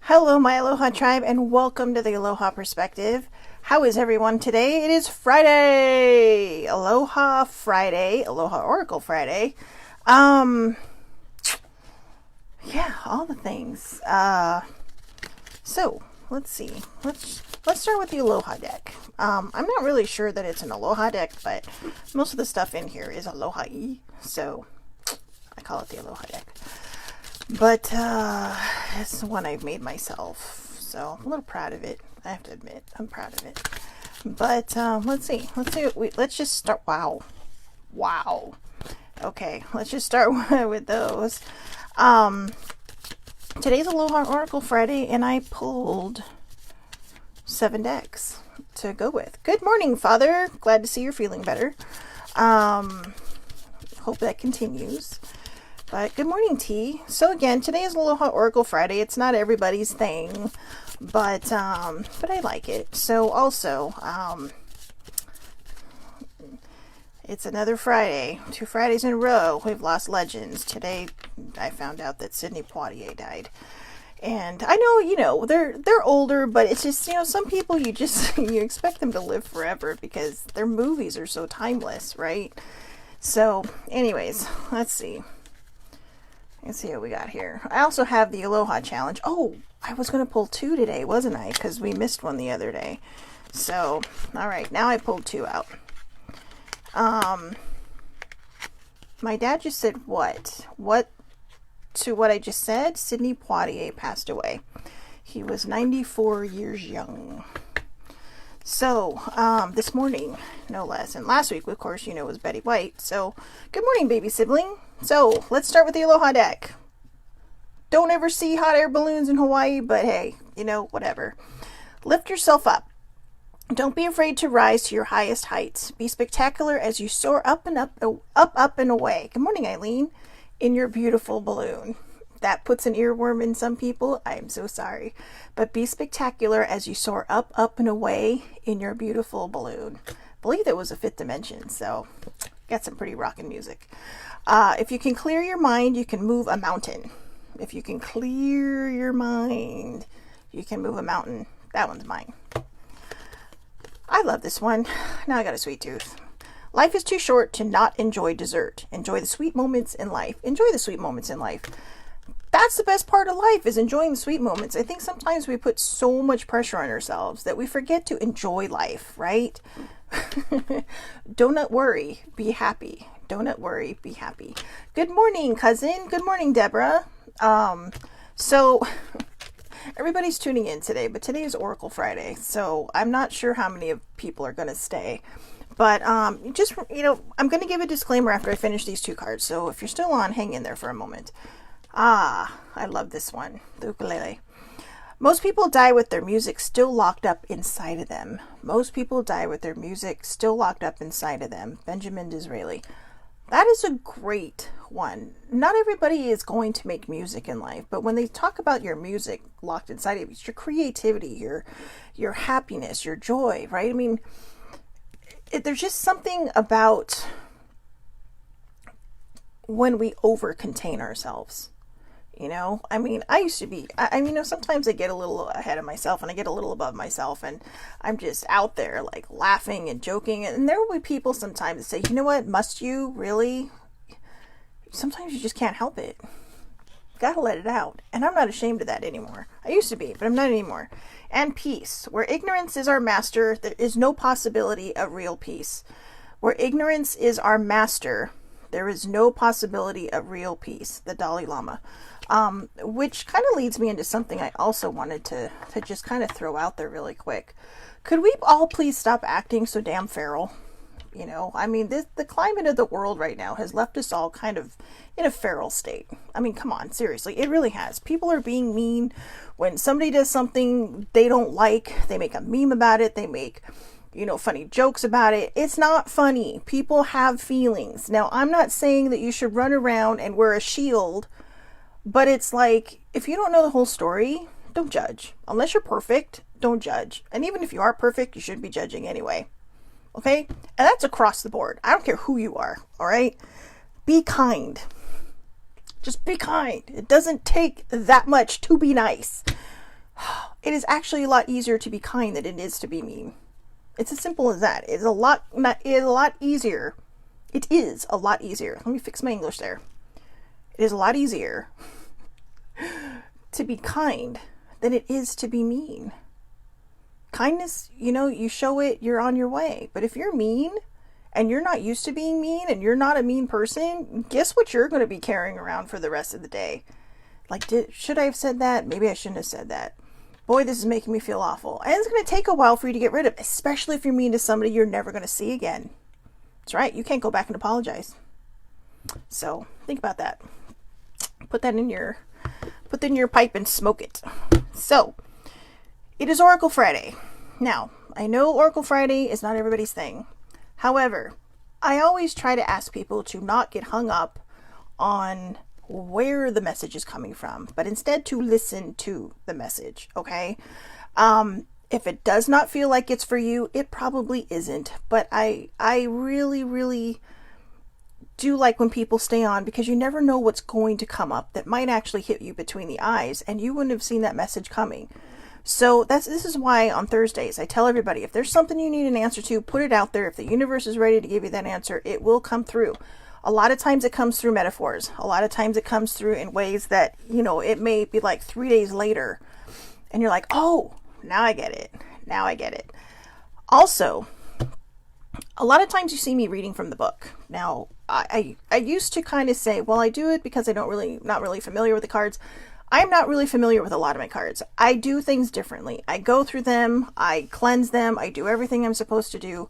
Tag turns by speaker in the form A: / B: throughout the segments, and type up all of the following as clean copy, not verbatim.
A: Hello, my Aloha tribe, and welcome to the Aloha Perspective. How is everyone today? It is Friday! Aloha Friday, Aloha Oracle Friday. Yeah, all the things. So, let's see. Let's start with the Aloha Deck. I'm not really sure that it's an Aloha Deck, but most of the stuff in here is Aloha-y, so I call it the Aloha Deck. But it's the one I've made myself, so I'm a little proud of it. I have to admit, I'm proud of it. But let's see. Let's just start. Wow. Okay, let's just start with those. Today's Aloha Oracle Friday, and I pulled 7 decks to go with. Good morning, Father. Glad to see you're feeling better. Hope that continues. But good morning, T. So again, today is Aloha Oracle Friday. It's not everybody's thing, but I like it. So also, it's another Friday. 2 Fridays in a row, we've lost legends. Today, I found out that Sidney Poitier died. And I know, they're older, but it's just, some people you expect them to live forever because their movies are so timeless, right? So, anyways, let's see. Let's see what we got here. I also have the Aloha Challenge. Oh, I was going to pull 2 today, wasn't I? Because we missed one the other day. So, all right, now I pulled 2 out. My dad just said what? What to what I just said? Sidney Poitier passed away. He was 94 years young. So, this morning, no less, and last week, of course, was Betty White. So, good morning, baby sibling. So, let's start with the Aloha Deck. Don't ever see hot air balloons in Hawaii, but hey, whatever. Lift yourself up. Don't be afraid to rise to your highest heights. Be spectacular as you soar up and up and away. Good morning, Eileen. In your beautiful balloon. That puts an earworm in some people. I am so sorry. But be spectacular as you soar up and away in your beautiful balloon. I believe that was a 5th dimension, so got some pretty rockin' music. If you can clear your mind, you can move a mountain. If you can clear your mind, you can move a mountain. That one's mine. I love this one. Now I got a sweet tooth. Life is too short to not enjoy dessert. Enjoy the sweet moments in life. Enjoy the sweet moments in life. That's the best part of life, is enjoying the sweet moments. I think sometimes we put so much pressure on ourselves that we forget to enjoy life, right? Do not worry, be happy. Do not worry, be happy. Good morning, cousin. Good morning, Deborah. So everybody's tuning in today, but today is Oracle Friday, so I'm not sure how many of people are going to stay. But I'm going to give a disclaimer after I finish these 2 cards. So if you're still on, hang in there for a moment. I love this one, the ukulele. Most people die with their music still locked up inside of them. Most people die with their music still locked up inside of them. Benjamin Disraeli. That is a great one. Not everybody is going to make music in life, but when they talk about your music locked inside of you, it's your creativity, your happiness, your joy, right? I mean, there's just something about when we over-contain ourselves. I mean, I used to be, sometimes I get a little ahead of myself and I get a little above myself and I'm just out there like laughing and joking. And there will be people sometimes that say, you know what, must you really? Sometimes you just can't help it. Gotta let it out. And I'm not ashamed of that anymore. I used to be, but I'm not anymore. And peace. Where ignorance is our master, there is no possibility of real peace. Where ignorance is our master, there is no possibility of real peace. The Dalai Lama. Which kind of leads me into something I also wanted to just kind of throw out there really quick. Could we all please stop acting so damn feral? I mean, the climate of the world right now has left us all kind of in a feral state. I mean, come on, seriously, it really has. People are being mean. When somebody does something they don't like, they make a meme about it. They make, funny jokes about it. It's not funny. People have feelings. Now, I'm not saying that you should run around and wear a shield, but it's like, if you don't know the whole story, don't judge. Unless you're perfect, don't judge. And even if you are perfect, you shouldn't be judging anyway. Okay? And that's across the board. I don't care who you are. All right? Be kind. Just be kind. It doesn't take that much to be nice. It is actually a lot easier to be kind than it is to be mean. It's as simple as that. It's a lot easier. It is a lot easier. Let me fix my English there. It is a lot easier to be kind than it is to be mean. Kindness, you show it, you're on your way. But if you're mean and you're not used to being mean and you're not a mean person, guess what you're going to be carrying around for the rest of the day? Like, should I have said that? Maybe I shouldn't have said that. Boy, this is making me feel awful. And it's going to take a while for you to get rid of, especially if you're mean to somebody you're never going to see again. That's right. You can't go back and apologize. So think about that. Put that in your pipe and smoke it. So it is Oracle Friday. Now, I know Oracle Friday is not everybody's thing. However, I always try to ask people to not get hung up on where the message is coming from, but instead to listen to the message, okay? If it does not feel like it's for you, it probably isn't. But I really, really do like when people stay on, because you never know what's going to come up that might actually hit you between the eyes, and you wouldn't have seen that message coming. So this is why on Thursdays I tell everybody, if there's something you need an answer to, put it out there. If the universe is ready to give you that answer, it will come through. A lot of times it comes through metaphors. A lot of times it comes through in ways that, it may be like 3 days later and you're like, oh, now I get it. Now I get it. Also, a lot of times you see me reading from the book. Now, I used to kind of say, well, I do it because not really familiar with the cards. I'm not really familiar with a lot of my cards. I do things differently. I go through them, I cleanse them, I do everything I'm supposed to do.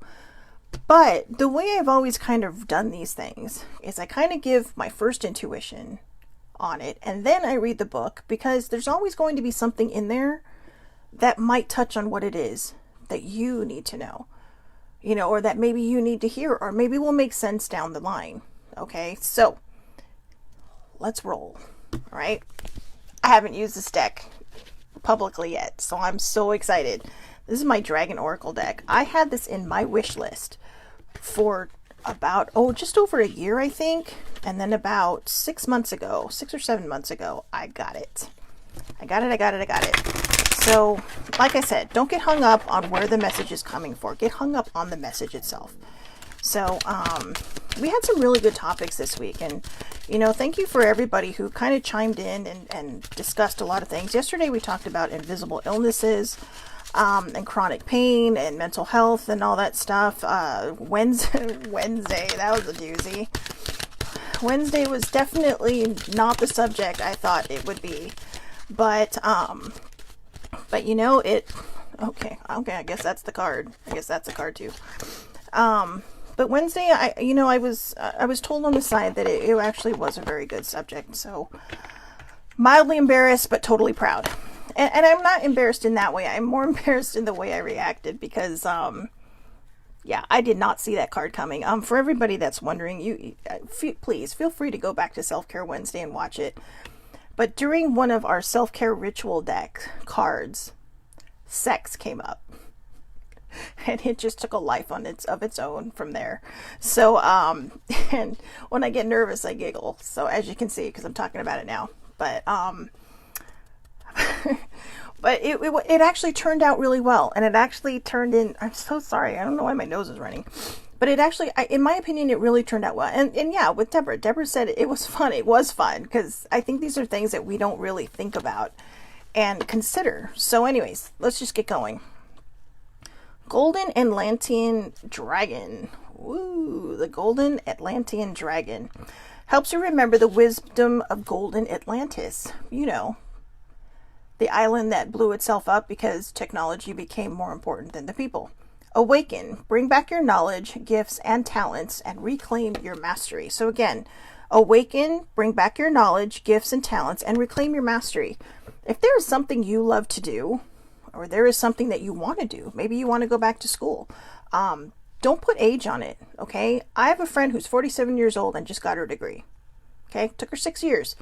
A: But the way I've always kind of done these things is I kind of give my first intuition on it, and then I read the book, because there's always going to be something in there that might touch on what it is that you need to know, or that maybe you need to hear, or maybe will make sense down the line. Okay, so let's roll. All right. I haven't used this deck publicly yet, so I'm so excited. This is my Dragon Oracle deck. I had this in my wish list for about, just over a year, I think. And then about 6 or 7 months ago, I got it. I got it. So, like I said, don't get hung up on where the message is coming for. Get hung up on the message itself. So, we had some really good topics this week. And, thank you for everybody who kind of chimed in and discussed a lot of things. Yesterday, we talked about invisible illnesses, and chronic pain and mental health and all that stuff. Wednesday, that was a doozy. Wednesday was definitely not the subject I thought it would be, but okay, I guess that's the card. I guess that's a card too. But Wednesday, I was told on the side that it actually was a very good subject. So mildly embarrassed, but totally proud. And I'm not embarrassed in that way. I'm more embarrassed in the way I reacted, because, I did not see that card coming. For everybody that's wondering, please feel free to go back to Self-Care Wednesday and watch it. But during one of our self-care ritual deck cards, sex came up. And it just took a life of its own from there. So, and when I get nervous, I giggle. So as you can see, because I'm talking about it now. But, but it actually turned out really well, and it actually turned in, I'm so sorry, I don't know why my nose is running, but it actually, in my opinion, it really turned out well. And yeah, with Deborah said it was fun. It was fun, because I think these are things that we don't really think about and consider. So anyways, let's just get going. Golden Atlantean Dragon. Ooh, the Golden Atlantean Dragon helps you remember the wisdom of Golden Atlantis. The island that blew itself up because technology became more important than the people. Awaken, bring back your knowledge, gifts, and talents, and reclaim your mastery. So again, awaken, bring back your knowledge, gifts, and talents, and reclaim your mastery. If there is something you love to do, or there is something that you want to do, maybe you want to go back to school, don't put age on it, okay? I have a friend who's 47 years old and just got her degree, okay? Took her 6 years.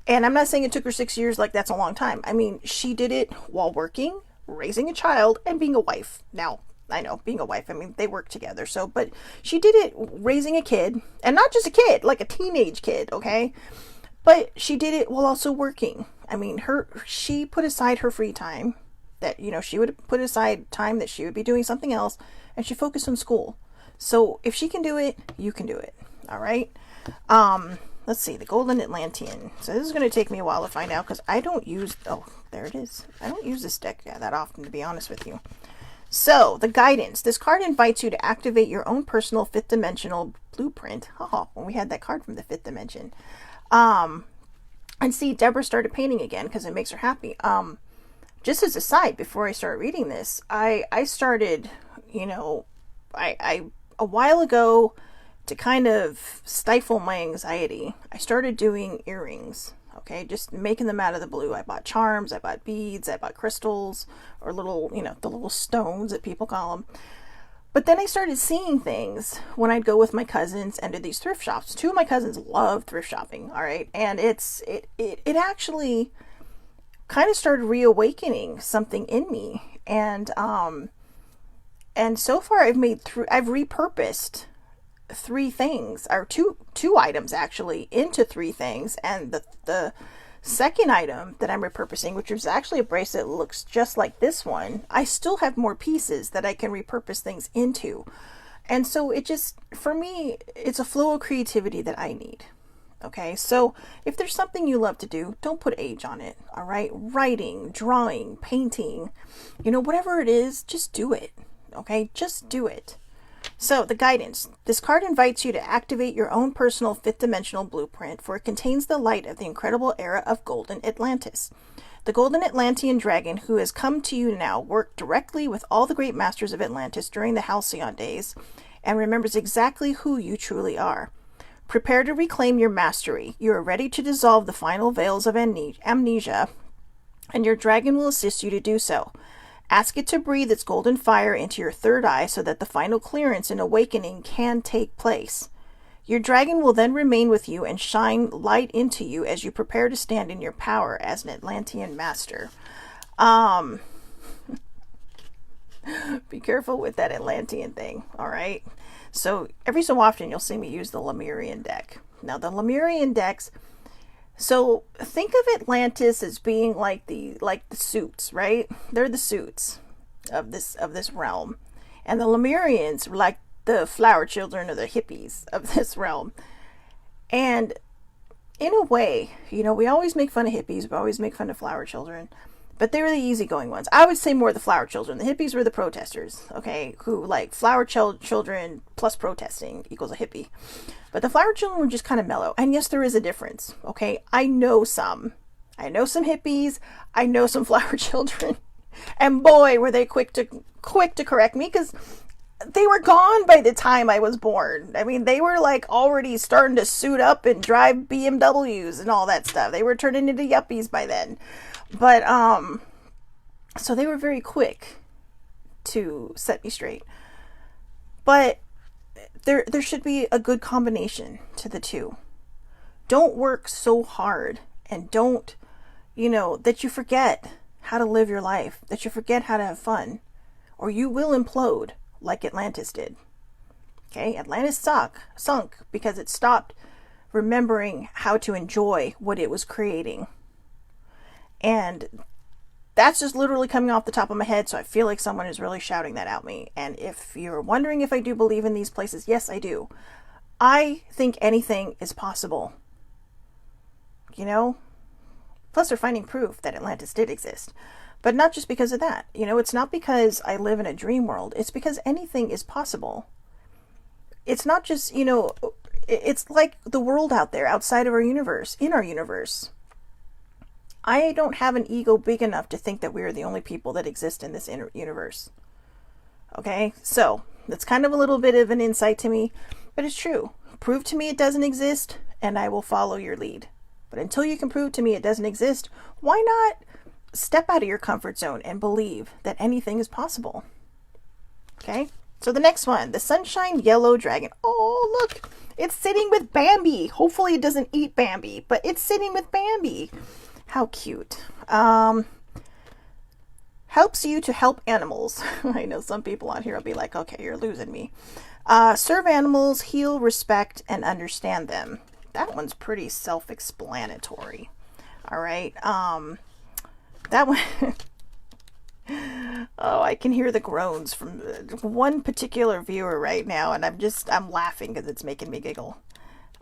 A: And I'm not saying it took her 6 years like that's a long time. I mean, she did it while working, raising a child, and being a wife. Now, I know, being a wife, I mean, they work together. So, but she did it raising a kid, and not just a kid, like a teenage kid, okay? But she did it while also working. I mean, she put aside her free time that, she would put aside time that she would be doing something else, and she focused on school. So if she can do it, you can do it. All right. Let's see, the Golden Atlantean. So this is going to take me a while to find out because I don't use, oh, there it is. I don't use this deck that often, to be honest with you. So, the guidance. This card invites you to activate your own personal fifth dimensional blueprint. Oh, when we had that card from the fifth dimension. And see, Deborah started painting again because it makes her happy. Just as a side, before I start reading this, I started, a while ago, to kind of stifle my anxiety, I started doing earrings. Okay, just making them out of the blue. I bought charms, I bought beads, I bought crystals, or little, the little stones that people call them. But then I started seeing things when I'd go with my cousins and to these thrift shops. Two of my cousins love thrift shopping, all right? And it actually kind of started reawakening something in me. And so far I've repurposed three things, or two items actually, into three things. And the second item that I'm repurposing, which is actually a bracelet that looks just like this one, I still have more pieces that I can repurpose things into. And so it just, for me, it's a flow of creativity that I need. Okay, so if there's something you love to do, don't put age on it. All right, writing, drawing, painting, whatever it is, just do it. Okay, just do it. So, the guidance. This card invites you to activate your own personal fifth dimensional blueprint, for it contains the light of the incredible era of Golden Atlantis. The Golden Atlantean dragon, who has come to you now, worked directly with all the great masters of Atlantis during the Halcyon days, and remembers exactly who you truly are. Prepare to reclaim your mastery. You are ready to dissolve the final veils of amnesia, and your dragon will assist you to do so. Ask it to breathe its golden fire into your third eye so that the final clearance and awakening can take place. Your dragon will then remain with you and shine light into you as you prepare to stand in your power as an Atlantean master. Be careful with that Atlantean thing, all right? So every so often you'll see me use the Lemurian deck. Now the Lemurian decks, so think of Atlantis as being like the suits, right? They're the suits of this realm. And the Lemurians were like the flower children or the hippies of this realm. And in a way, we always make fun of hippies, we always make fun of flower children, but they were the easygoing ones. I would say more the flower children. The hippies were the protesters, okay, who like flower children plus protesting equals a hippie. But the flower children were just kind of mellow. And yes, there is a difference, okay? I know some hippies, I know some flower children. And boy, were they quick to correct me, because they were gone by the time I was born. I mean, they were like already starting to suit up and drive BMWs and all that stuff. They were turning into yuppies by then. But, so they were very quick to set me straight. But there should be a good combination to the two. Don't work so hard, and don't, that you forget how to live your life, that you forget how to have fun, or you will implode like Atlantis did. Okay, Atlantis sunk because it stopped remembering how to enjoy what it was creating. And that's just literally coming off the top of my head, so I feel like someone is really shouting that at me. And if you're wondering if I do believe in these places, yes, I do. I think anything is possible. Plus they're finding proof that Atlantis did exist. But not just because of that. It's not because I live in a dream world. It's because anything is possible. It's not just, it's like the world out there, outside of our universe, in our universe. I don't have an ego big enough to think that we are the only people that exist in this universe. Okay? So, that's kind of a little bit of an insight to me, but it's true. Prove to me it doesn't exist, and I will follow your lead. But until you can prove to me it doesn't exist, why not step out of your comfort zone and believe that anything is possible? Okay? So the next one, the Sunshine Yellow Dragon. Oh, look! It's sitting with Bambi. Hopefully it doesn't eat Bambi, but it's sitting with Bambi. How cute. Helps you to help animals. I know some people on here will be like, okay, you're losing me. Serve animals, heal, respect, and understand them. that one's pretty self-explanatory. All right. That one. Oh, I can hear the groans from one particular viewer right now, and I'm laughing because it's making me giggle.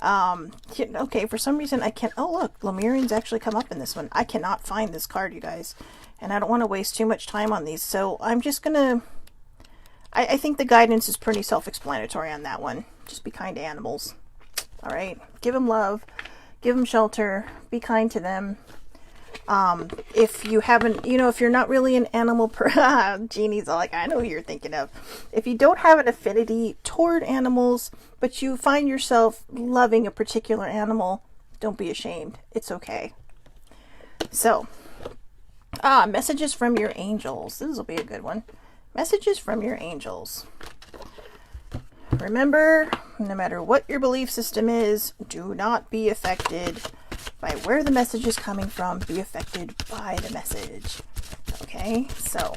A: Okay, for some reason I can't. Oh, look, Lemurians actually come up in this one. I cannot find this card, you guys, and I don't want to waste too much time on these, so I'm just gonna. I think the guidance is pretty self-explanatory on that one. Just be kind to animals. All right, give them love, give them shelter, be kind to them. If you haven't, if you're not really an animal Jeannie's all like, I know who you're thinking of. If you don't have an affinity toward animals, but you find yourself loving a particular animal, don't be ashamed. It's okay. So, messages from your angels. This will be a good one. Messages from your angels. Remember, no matter what your belief system is, do not be affected by where the message is coming from. Be affected by the message. Okay, so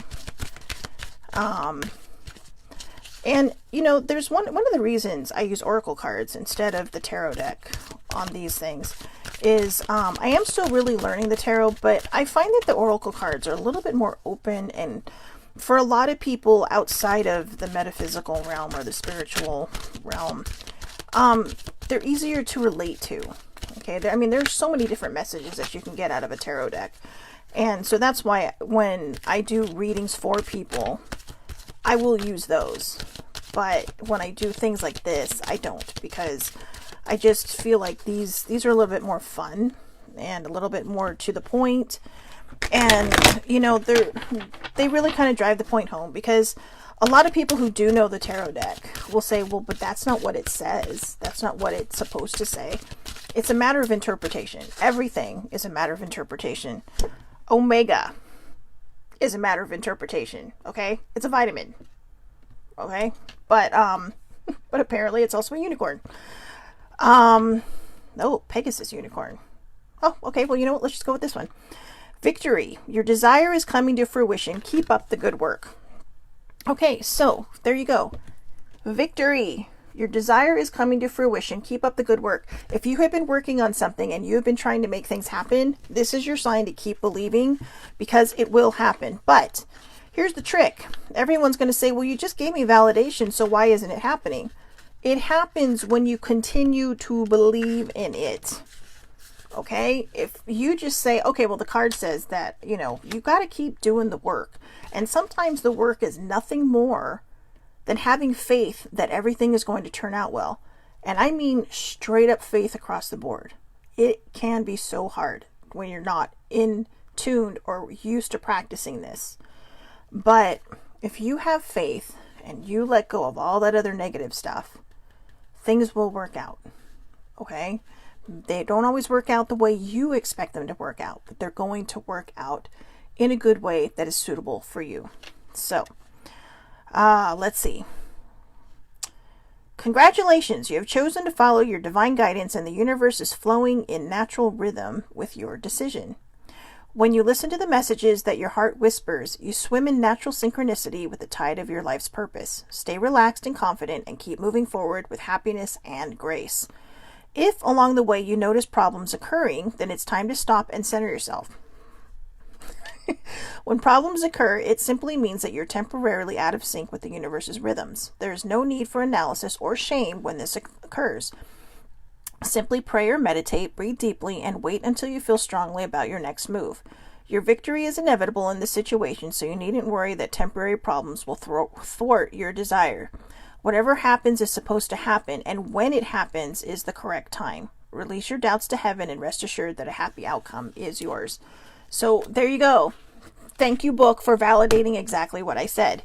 A: and there's one of the reasons I use oracle cards instead of the tarot deck on these things is I am still really learning the tarot, but I find that the oracle cards are a little bit more open, and for a lot of people outside of the metaphysical realm or the spiritual realm, they're easier to relate to. Okay, there's so many different messages that you can get out of a tarot deck. And so that's why when I do readings for people, I will use those. But when I do things like this, I don't, because I just feel like these are a little bit more fun and a little bit more to the point. And, they really kind of drive the point home, because a lot of people who do know the tarot deck will say, well, but that's not what it says. That's not what it's supposed to say. It's a matter of interpretation. Everything is a matter of interpretation. Omega is a matter of interpretation. Okay? It's a vitamin. Okay? But apparently it's also a unicorn. Pegasus unicorn. Oh, okay. Well, you know what? Let's just go with this one. Victory. Your desire is coming to fruition. Keep up the good work. Okay, so there you go. Victory. Your desire is coming to fruition. Keep up the good work. If you have been working on something and you have been trying to make things happen, this is your sign to keep believing, because it will happen. But here's the trick. Everyone's going to say, well, you just gave me validation, so why isn't it happening? It happens when you continue to believe in it. Okay? If you just say, okay, well, the card says that, you got to keep doing the work. And sometimes the work is nothing more than having faith that everything is going to turn out well. And I mean straight up faith across the board. It can be so hard when you're not in tuned or used to practicing this. But if you have faith and you let go of all that other negative stuff, things will work out. Okay? They don't always work out the way you expect them to work out, but they're going to work out in a good way that is suitable for you. So, let's see. Congratulations, you have chosen to follow your divine guidance, and the universe is flowing in natural rhythm with your decision. When you listen to the messages that your heart whispers, you swim in natural synchronicity with the tide of your life's purpose. Stay relaxed and confident, and keep moving forward with happiness and grace. If along the way you notice problems occurring, then it's time to stop and center yourself. When problems occur, it simply means that you're temporarily out of sync with the universe's rhythms. There is no need for analysis or shame when this occurs. Simply pray or meditate, breathe deeply, and wait until you feel strongly about your next move. Your victory is inevitable in this situation, so you needn't worry that temporary problems will thwart your desire. Whatever happens is supposed to happen, and when it happens is the correct time. Release your doubts to heaven and rest assured that a happy outcome is yours. So there you go. Thank you, book, for validating exactly what I said.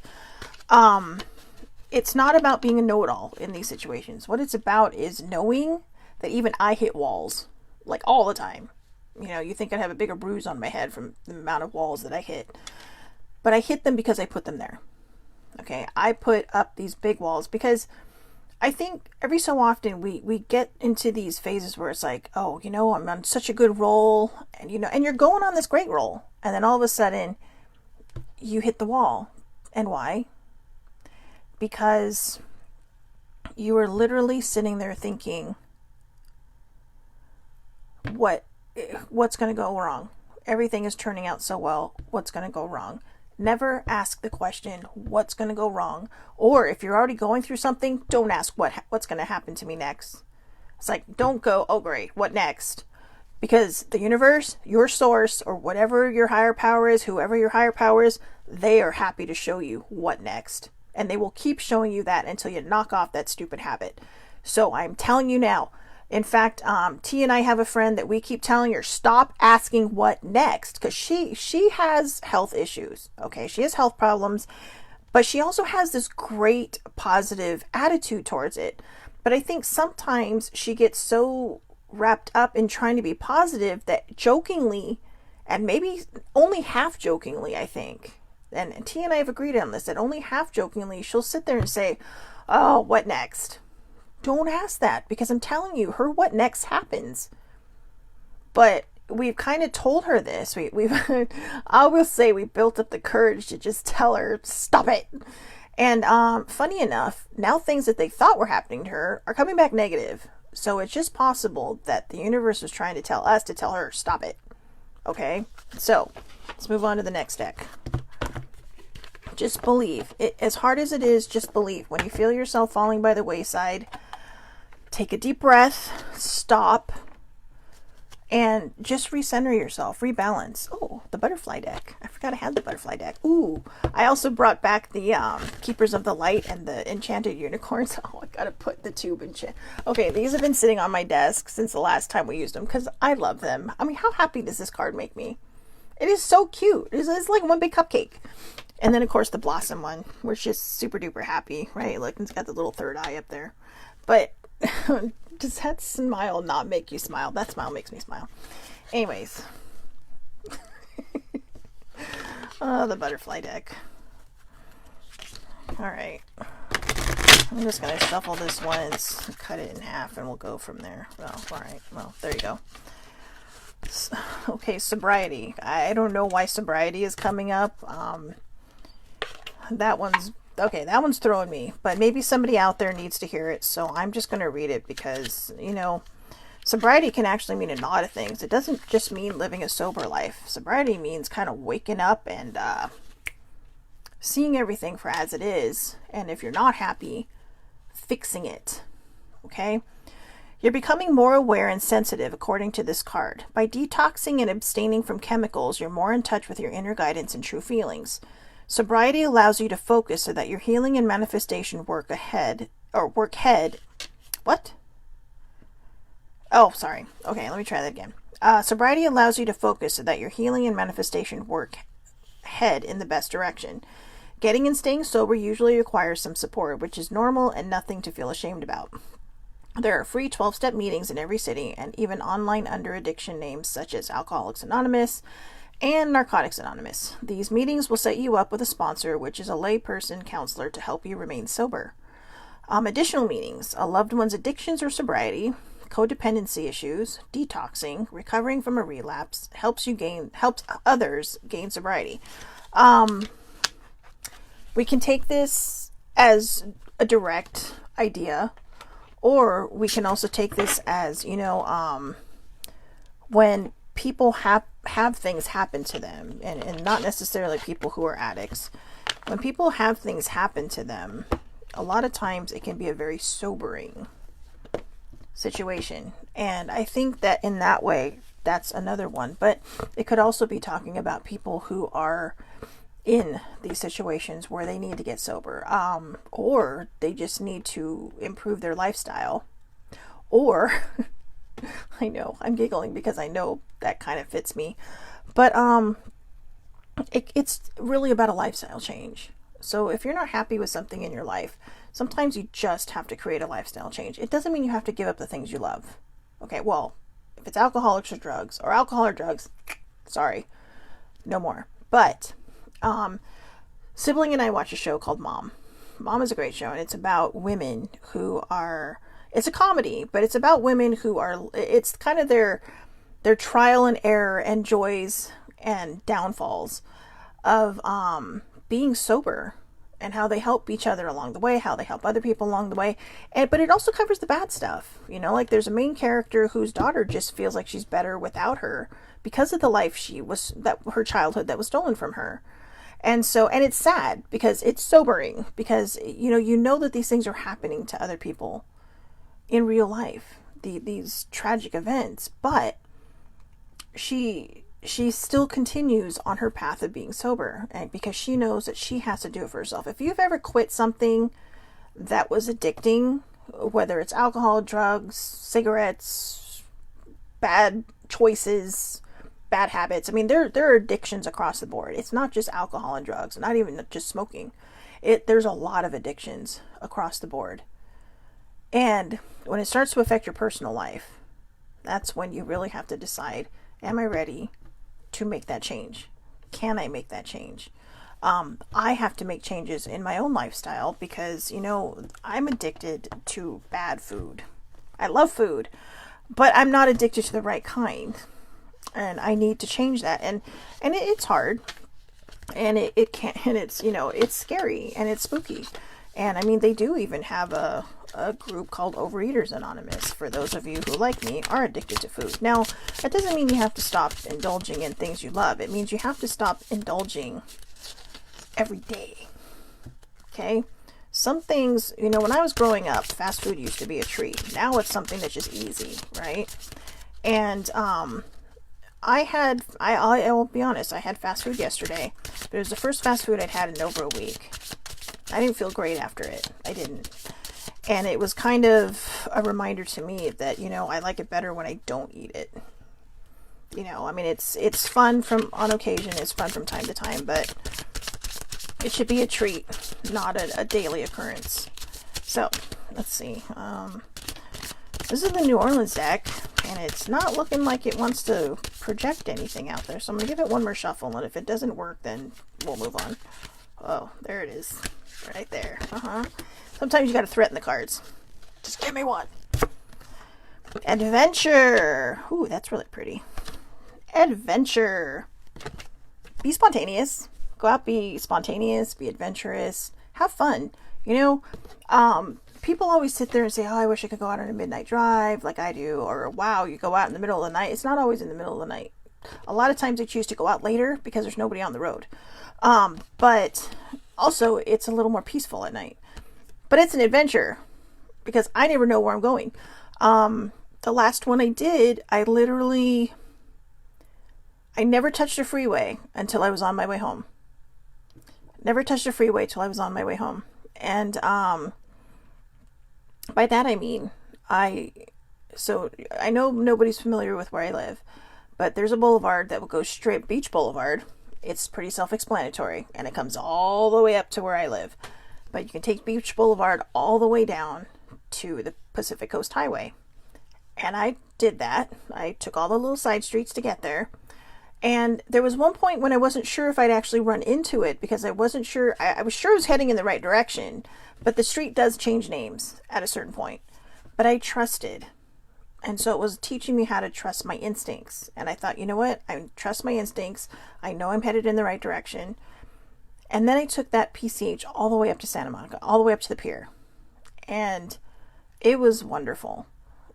A: It's not about being a know-it-all in these situations. What it's about is knowing that even I hit walls, like all the time. You think I'd have a bigger bruise on my head from the amount of walls that I hit. But I hit them because I put them there. Okay, I put up these big walls because I think every so often we get into these phases where it's like, oh, I'm on such a good roll, and and you're going on this great roll, and then all of a sudden you hit the wall. And why? Because you were literally sitting there thinking, what's going to go wrong? Everything is turning out so well. What's going to go wrong? Never ask the question, what's going to go wrong? Or if you're already going through something, don't ask what's going to happen to me next. It's like, don't go, oh great, what next? Because the universe, your source, or whatever your higher power is, whoever your higher power is, they are happy to show you what next. And they will keep showing you that until you knock off that stupid habit. So I'm telling you now. In fact, T and I have a friend that we keep telling her, stop asking what next, because she has health issues. Okay, she has health problems, but she also has this great positive attitude towards it. But I think sometimes she gets so wrapped up in trying to be positive that jokingly, and maybe only half jokingly, I think, and T and I have agreed on this, that only half jokingly she'll sit there and say, oh, what next? Don't ask that, because I'm telling you, her what next happens. But we've kind of told her this. We've I will say we built up the courage to just tell her, stop it. And funny enough, now things that they thought were happening to her are coming back negative. So it's just possible that the universe was trying to tell us to tell her, stop it. Okay? So let's move on to the next deck. Just believe. As hard as it is, just believe. When you feel yourself falling by the wayside, take a deep breath, stop, and just recenter yourself, rebalance. Oh, the butterfly deck. I forgot I had the butterfly deck. Ooh, I also brought back the Keepers of the Light and the Enchanted unicorns. Oh, I gotta put the tube in. Okay, these have been sitting on my desk since the last time we used them because I love them. I mean, how happy does this card make me? It is so cute. It's like one big cupcake. And then, of course, the Blossom one. We're just super duper happy, right? Look, it's got the little third eye up there. But does that smile not make you smile? That smile makes me smile. Anyways. Oh, the butterfly deck. Alright. I'm just going to shuffle this once, cut it in half, and we'll go from there. Well, alright. Well, there you go. Okay, sobriety. I don't know why sobriety is coming up. That one's throwing me, but maybe somebody out there needs to hear it, so I'm just going to read it because, you know, sobriety can actually mean a lot of things. It doesn't just mean living a sober life. Sobriety means kind of waking up and seeing everything for as it is, and if you're not happy, fixing it. Okay? You're becoming more aware and sensitive according to this card. By detoxing and abstaining from chemicals, you're more in touch with your inner guidance and true feelings. Sobriety allows you to focus so that your healing and manifestation work ahead. What? Oh, sorry. Okay, let me try that again. Sobriety allows you to focus so that your healing and manifestation work head in the best direction. Getting and staying sober usually requires some support, which is normal and nothing to feel ashamed about. There are free 12-step meetings in every city and even online under addiction names such as Alcoholics Anonymous and Narcotics Anonymous. These meetings will set you up with a sponsor, which is a layperson counselor to help you remain sober. Additional meetings, a loved one's addictions or sobriety, codependency issues, detoxing, recovering from a relapse, helps others gain sobriety. We can take this as a direct idea, or we can also take this as, you know, when people have things happen to them, and not necessarily people who are addicts. When people have things happen to them, a lot of times it can be a very sobering situation. And I think that in that way, that's another one. But it could also be talking about people who are in these situations where they need to get sober, or they just need to improve their lifestyle, or I know I'm giggling because I know that kind of fits me, but it's really about a lifestyle change. So if you're not happy with something in your life, sometimes you just have to create a lifestyle change. It doesn't mean you have to give up the things you love. Okay, well, if it's alcoholics or drugs, or alcohol or drugs, sorry, no more. But Sibling and I watch a show called Mom. Mom is a great show, and it's about women who are, it's a comedy, but it's about women who are, it's kind of their trial and error and joys and downfalls of being sober and how they help each other along the way, how they help other people along the way. But it also covers the bad stuff. Like there's a main character whose daughter just feels like she's better without her because of the life her childhood that was stolen from her. And it's sad because it's sobering because, you know that these things are happening to other people in real life, these tragic events, but she still continues on her path of being sober, and because she knows that she has to do it for herself. If you've ever quit something that was addicting, whether it's alcohol, drugs, cigarettes, bad choices, bad habits. I mean, there are addictions across the board. It's not just alcohol and drugs, not even just smoking. There's a lot of addictions across the board. And when it starts to affect your personal life, that's when you really have to decide, am I ready to make that change? Can I make that change? I have to make changes in my own lifestyle because, I'm addicted to bad food. I love food, but I'm not addicted to the right kind. And I need to change that. And it's hard. And it can't, and it's, it's scary and it's spooky. And I mean, they do even have a group called Overeaters Anonymous, for those of you who, like me, are addicted to food. Now, that doesn't mean you have to stop indulging in things you love. It means you have to stop indulging every day. Okay? Some things, when I was growing up, fast food used to be a treat. Now it's something that's just easy, right? And I will be honest, I had fast food yesterday, but it was the first fast food I'd had in over a week. I didn't feel great after it. I didn't. And it was kind of a reminder to me that, I like it better when I don't eat it. I mean, it's fun on occasion, it's fun from time to time, but it should be a treat, not a daily occurrence. So, let's see. This is the New Orleans deck, and it's not looking like it wants to project anything out there. So I'm going to give it one more shuffle, and if it doesn't work, then we'll move on. Oh, there it is. Right there. Sometimes you got to threaten the cards. Just give me one. Adventure. Ooh, that's really pretty. Adventure. Be spontaneous. Go out, be spontaneous, be adventurous, have fun. People always sit there and say, oh, I wish I could go out on a midnight drive like I do, or wow, you go out in the middle of the night. It's not always in the middle of the night. A lot of times I choose to go out later because there's nobody on the road. But also it's a little more peaceful at night. But it's an adventure because I never know where I'm going. The last one I did, I never touched a freeway until I was on my way home. Never touched a freeway till I was on my way home. And by that I mean, I know nobody's familiar with where I live, but there's a boulevard that will go straight, Beach Boulevard. It's pretty self-explanatory, and it comes all the way up to where I live. But you can take Beach Boulevard all the way down to the Pacific Coast Highway. And I did that. I took all the little side streets to get there. And there was one point when I wasn't sure if I'd actually run into it because I wasn't sure. I was sure I was heading in the right direction, but the street does change names at a certain point. But I trusted. And so it was teaching me how to trust my instincts. And I thought, you know what? I trust my instincts. I know I'm headed in the right direction. And then I took that PCH all the way up to Santa Monica, all the way up to the pier. And it was wonderful.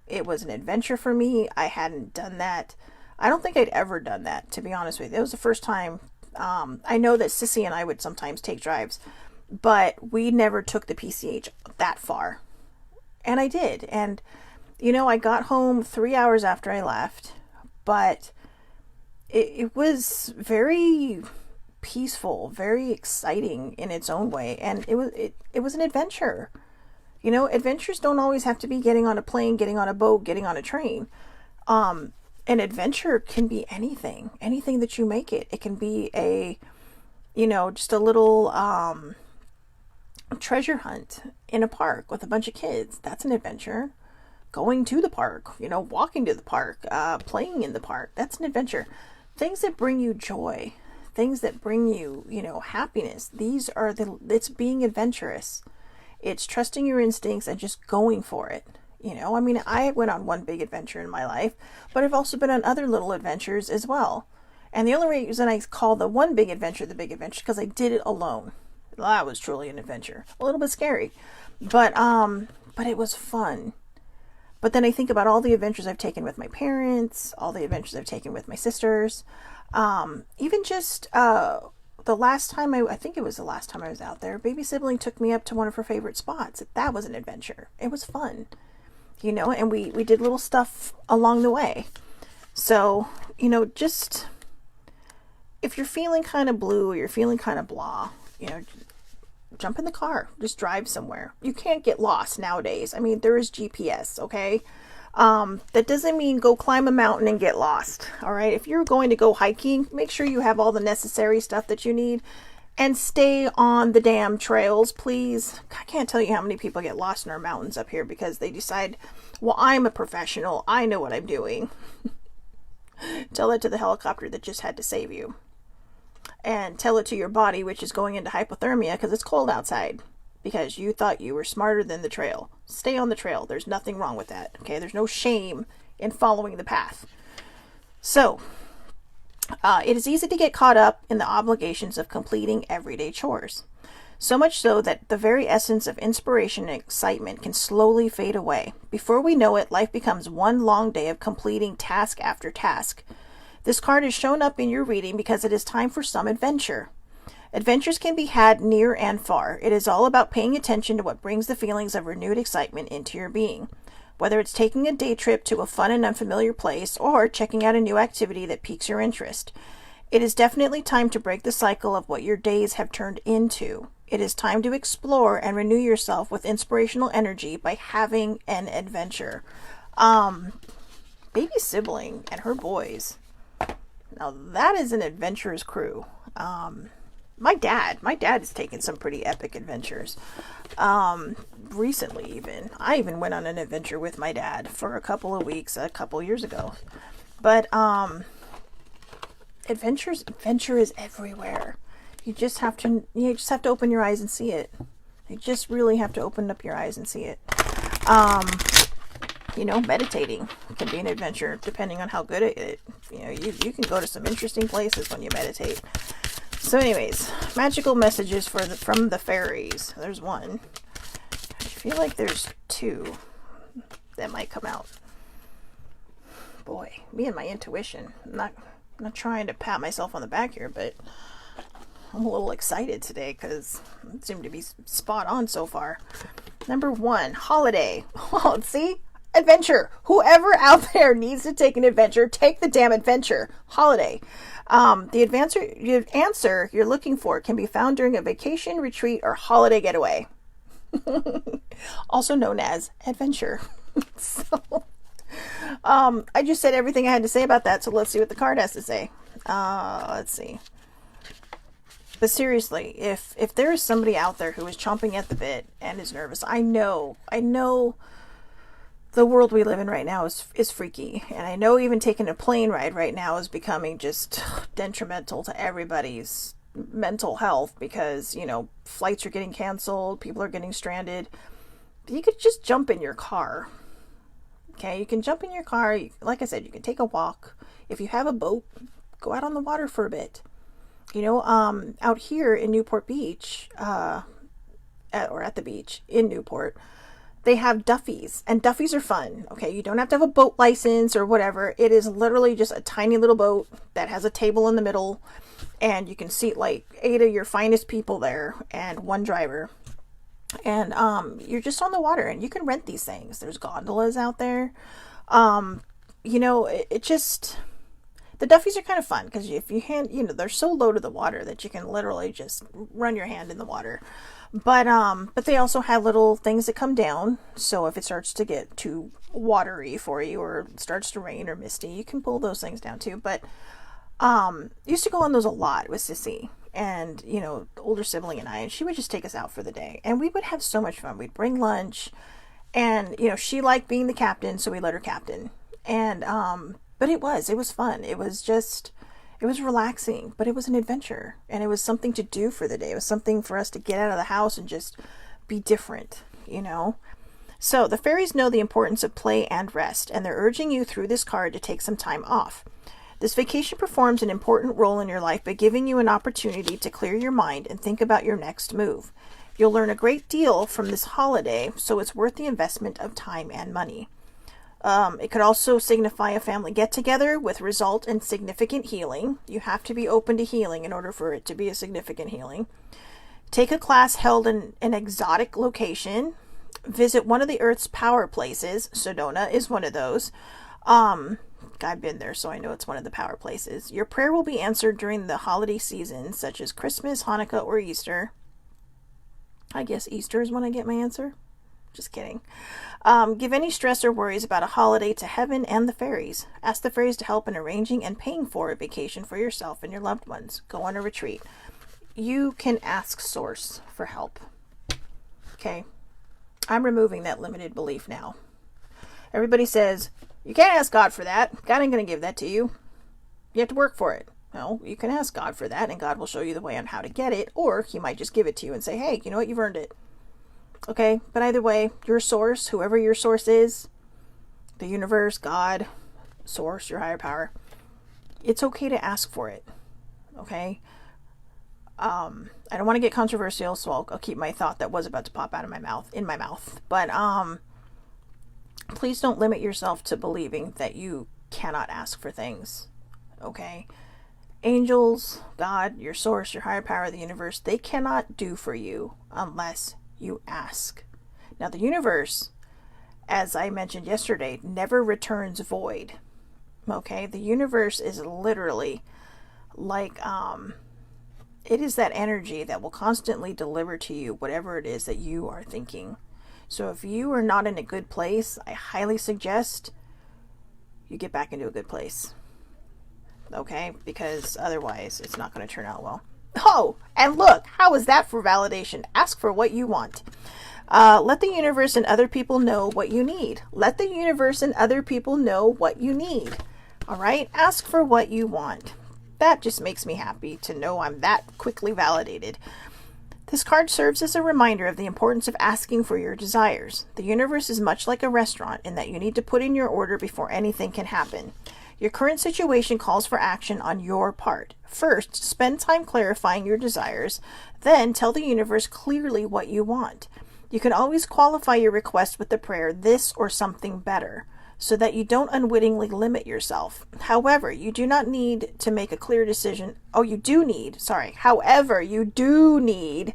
A: It was an adventure for me. I hadn't done that. I don't think I'd ever done that, to be honest with you. It was the first time. I know that Sissy and I would sometimes take drives, but we never took the PCH that far. And I did. And, I got home 3 hours after I left, but it was very peaceful, very exciting in its own way. And it was an adventure. Adventures don't always have to be getting on a plane, getting on a boat, getting on a train. An adventure can be anything that you make it. It can be just a little treasure hunt in a park with a bunch of kids. That's an adventure. Going to the park, walking to the park, playing in the park. That's an adventure. Things that bring you joy, things that bring you, happiness. It's being adventurous. It's trusting your instincts and just going for it. I went on one big adventure in my life, but I've also been on other little adventures as well. And the only reason I call the one big adventure the big adventure is because I did it alone. That was truly an adventure. A little bit scary, but it was fun. But then I think about all the adventures I've taken with my parents, all the adventures I've taken with my sisters, even just the last time I think it was the last time I was out there, baby sibling took me up to one of her favorite spots. That was an adventure. It was fun, you know, and we did little stuff along the way. So, you know, just if you're feeling kind of blue or you're feeling kind of blah, you know, jump in the car, just drive somewhere. You can't get lost nowadays. I mean, there is GPS, okay? That doesn't mean go climb a mountain and get lost, all right? If you're going to go hiking, make sure you have all the necessary stuff that you need and stay on the damn trails, please. I can't tell you how many people get lost in our mountains up here because they decide, well, I'm a professional. I know what I'm doing. Tell that to the helicopter that just had to save you. And tell it to your body, which is going into hypothermia because it's cold outside. Because you thought you were smarter than the trail. Stay on the trail. There's nothing wrong with that. Okay, there's no shame in following the path. So, it is easy to get caught up in the obligations of completing everyday chores. So much so that the very essence of inspiration and excitement can slowly fade away. Before we know it, life becomes one long day of completing task after task. This card is shown up in your reading because it is time for some adventure. Adventures can be had near and far. It is all about paying attention to what brings the feelings of renewed excitement into your being. Whether it's taking a day trip to a fun and unfamiliar place or checking out a new activity that piques your interest. It is definitely time to break the cycle of what your days have turned into. It is time to explore and renew yourself with inspirational energy by having an adventure. Baby sibling and her boys. Now that is an adventurous crew. My dad has taken some pretty epic adventures. Recently even. I even went on an adventure with my dad for a couple of weeks, a couple years ago. But, adventure is everywhere. You just have to open your eyes and see it. You just really have to open up your eyes and see it. You know, meditating can be an adventure depending on how good it is. You know, you can go to some interesting places when you meditate. So anyways, magical messages from the fairies. There's one. I feel like there's two that might come out. Boy, me and my intuition. I'm not trying to pat myself on the back here, but I'm a little excited today because it seemed to be spot on so far. Number 1, holiday. Well, see? Adventure. Whoever out there needs to take an adventure, take the damn adventure. Holiday. The answer you're looking for can be found during a vacation, retreat, or holiday getaway. Also known as adventure. So, I just said everything I had to say about that, so let's see what the card has to say. Let's see. But seriously, if there is somebody out there who is chomping at the bit and is nervous, I know the world we live in right now is freaky. And I know even taking a plane ride right now is becoming just detrimental to everybody's mental health because, you know, flights are getting canceled, people are getting stranded. You could just jump in your car. Okay, you can jump in your car. Like I said, you can take a walk. If you have a boat, go out on the water for a bit. You know, out here in Newport Beach, at the beach in Newport, they have Duffies, and Duffies are fun. Okay, you don't have to have a boat license or whatever. It is literally just a tiny little boat that has a table in the middle, and you can seat like 8 of your finest people there and one driver. And you're just on the water, and you can rent these things. There's gondolas out there. You know, it just... The Duffies are kind of fun because if you they're so low to the water that you can literally just run your hand in the water. But they also have little things that come down. So if it starts to get too watery for you or it starts to rain or misty, you can pull those things down too. But used to go on those a lot with Sissy and, you know, the older sibling and I, and she would just take us out for the day. And we would have so much fun. We'd bring lunch and, you know, she liked being the captain, so we let her captain. And, but it was fun. It was relaxing, but it was an adventure and it was something to do for the day. It was something for us to get out of the house and just be different, you know? So the fairies know the importance of play and rest, and they're urging you through this card to take some time off. This vacation performs an important role in your life by giving you an opportunity to clear your mind and think about your next move. You'll learn a great deal from this holiday, so it's worth the investment of time and money. It could also signify a family get-together with result in significant healing. You have to be open to healing in order for it to be a significant healing. Take a class held in an exotic location. Visit one of the Earth's power places. Sedona is one of those. I've been there, so I know it's one of the power places. Your prayer will be answered during the holiday season, such as Christmas, Hanukkah, or Easter. I guess Easter is when I get my answer. Just kidding. Give any stress or worries about a holiday to heaven and the fairies. Ask the fairies to help in arranging and paying for a vacation for yourself and your loved ones. Go on a retreat. You can ask Source for help. Okay. I'm removing that limited belief now. Everybody says, you can't ask God for that. God ain't going to give that to you. You have to work for it. No, you can ask God for that, and God will show you the way on how to get it, or he might just give it to you and say, hey, you know what? You've earned it. Okay? But either way, your source, whoever your source is, the universe, God, Source, your higher power, it's okay to ask for it. Okay? I don't want to get controversial, so I'll keep my thought that was about to pop out of my mouth in my mouth. But please don't limit yourself to believing that you cannot ask for things. Okay? Angels, God, your source, your higher power, the universe, they cannot do for you unless you ask. Now, the universe, as I mentioned yesterday, never returns void. Okay? The universe is literally like, it is that energy that will constantly deliver to you whatever it is that you are thinking. So if you are not in a good place, I highly suggest you get back into a good place. Okay? Because otherwise it's not going to turn out well. Oh, and look, how is that for validation? Ask for what you want. Let the universe and other people know what you need. Let the universe and other people know what you need. All right? Ask for what you want. That just makes me happy to know I'm that quickly validated. This card serves as a reminder of the importance of asking for your desires. The universe is much like a restaurant in that you need to put in your order before anything can happen. Your current situation calls for action on your part. First, spend time clarifying your desires. Then, tell the universe clearly what you want. You can always qualify your request with the prayer, this or something better, so that you don't unwittingly limit yourself. However, you do not need to make a clear decision. However, you do need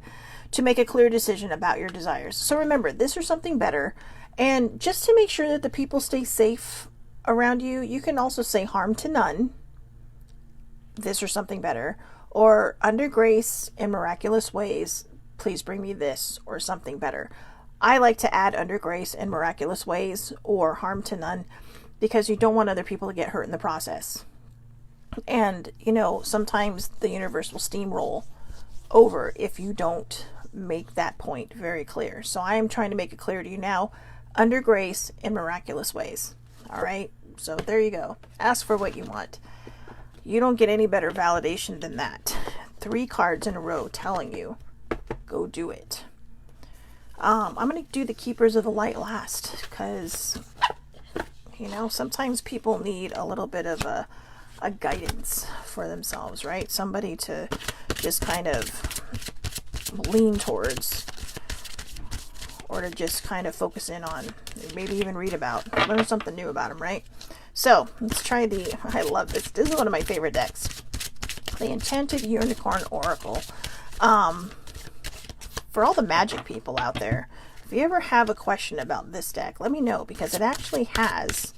A: to make a clear decision about your desires. So remember, this or something better. And just to make sure that the people stay safe around you, you can also say harm to none, this or something better, or under grace in miraculous ways, please bring me this or something better. I like to add under grace in miraculous ways or harm to none because you don't want other people to get hurt in the process. And, you know, sometimes the universe will steamroll over if you don't make that point very clear. So I am trying to make it clear to you now, under grace in miraculous ways. All right? So there you go. Ask for what you want. You don't get any better validation than that. 3 cards in a row telling you, go do it. I'm going to do the Keepers of the Light last because, you know, sometimes people need a little bit of a guidance for themselves, right? Somebody to just kind of lean towards or to just kind of focus in on, maybe even read about, learn something new about them, right? So let's try I love this. This is one of my favorite decks. The Enchanted Unicorn Oracle. For all the magic people out there, if you ever have a question about this deck, let me know because it actually has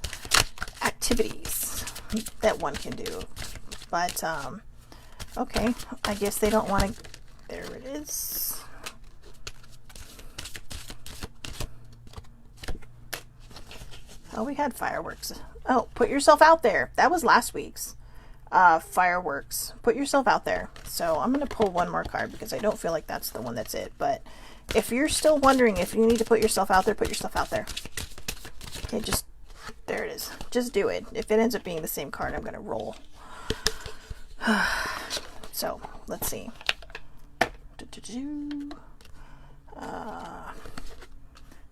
A: activities that one can do. But, okay, I guess they don't want to, there it is. Oh, we had fireworks. Oh, put yourself out there. That was last week's fireworks. Put yourself out there. So I'm going to pull one more card because I don't feel like that's the one that's it. But if you're still wondering if you need to put yourself out there, put yourself out there. Okay, just, there it is. Just do it. If it ends up being the same card, I'm going to roll. So, let's see.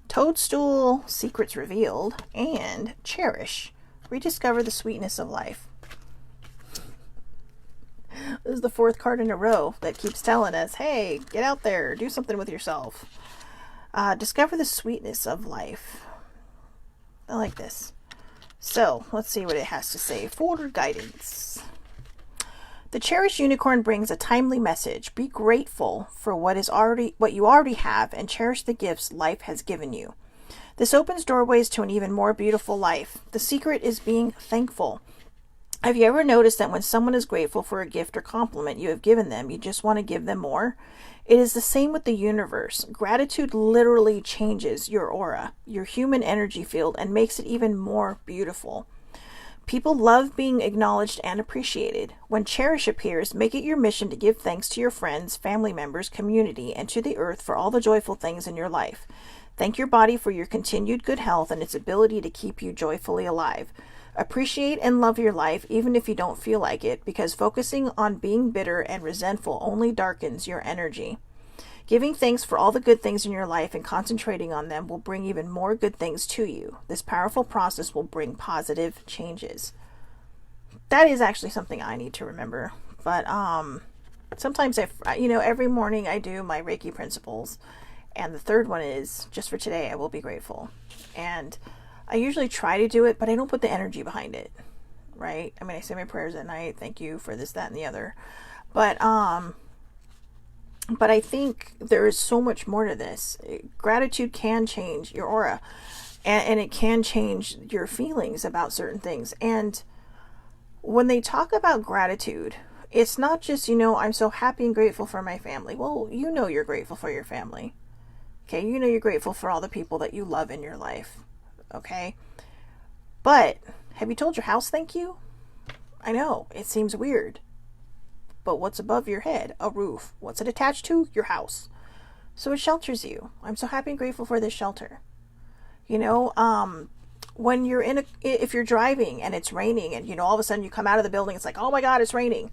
A: Toadstool, Secrets Revealed, and Cherish. Rediscover the sweetness of life. This is the fourth card in a row that keeps telling us, hey, get out there, do something with yourself. Discover the sweetness of life. I like this. So, let's see what it has to say for guidance. The cherished unicorn brings a timely message. Be grateful for what you already have and cherish the gifts life has given you. This opens doorways to an even more beautiful life. The secret is being thankful. Have you ever noticed that when someone is grateful for a gift or compliment you have given them, you just want to give them more? It is the same with the universe. Gratitude literally changes your aura, your human energy field, and makes it even more beautiful. People love being acknowledged and appreciated. When cherish appears, make it your mission to give thanks to your friends, family members, community, and to the earth for all the joyful things in your life. Thank your body for your continued good health and its ability to keep you joyfully alive. Appreciate and love your life even if you don't feel like it, because focusing on being bitter and resentful only darkens your energy. Giving thanks for all the good things in your life and concentrating on them will bring even more good things to you. This powerful process will bring positive changes. That is actually something I need to remember. But sometimes, every morning I do my Reiki principles. And the third one is, just for today, I will be grateful. And I usually try to do it, but I don't put the energy behind it. Right? I mean, I say my prayers at night. Thank you for this, that, and the other. But I think there is so much more to this. Gratitude can change your aura, and it can change your feelings about certain things. And when they talk about gratitude, it's not just, I'm so happy and grateful for my family. Well, you're grateful for your family. Okay, you're grateful for all the people that you love in your life. Okay? But have you told your house thank you? I know, it seems weird. But what's above your head? A roof. What's it attached to? Your house. So it shelters you. I'm so happy and grateful for this shelter. When you're if you're driving and it's raining and, all of a sudden you come out of the building, it's like, oh my God, it's raining.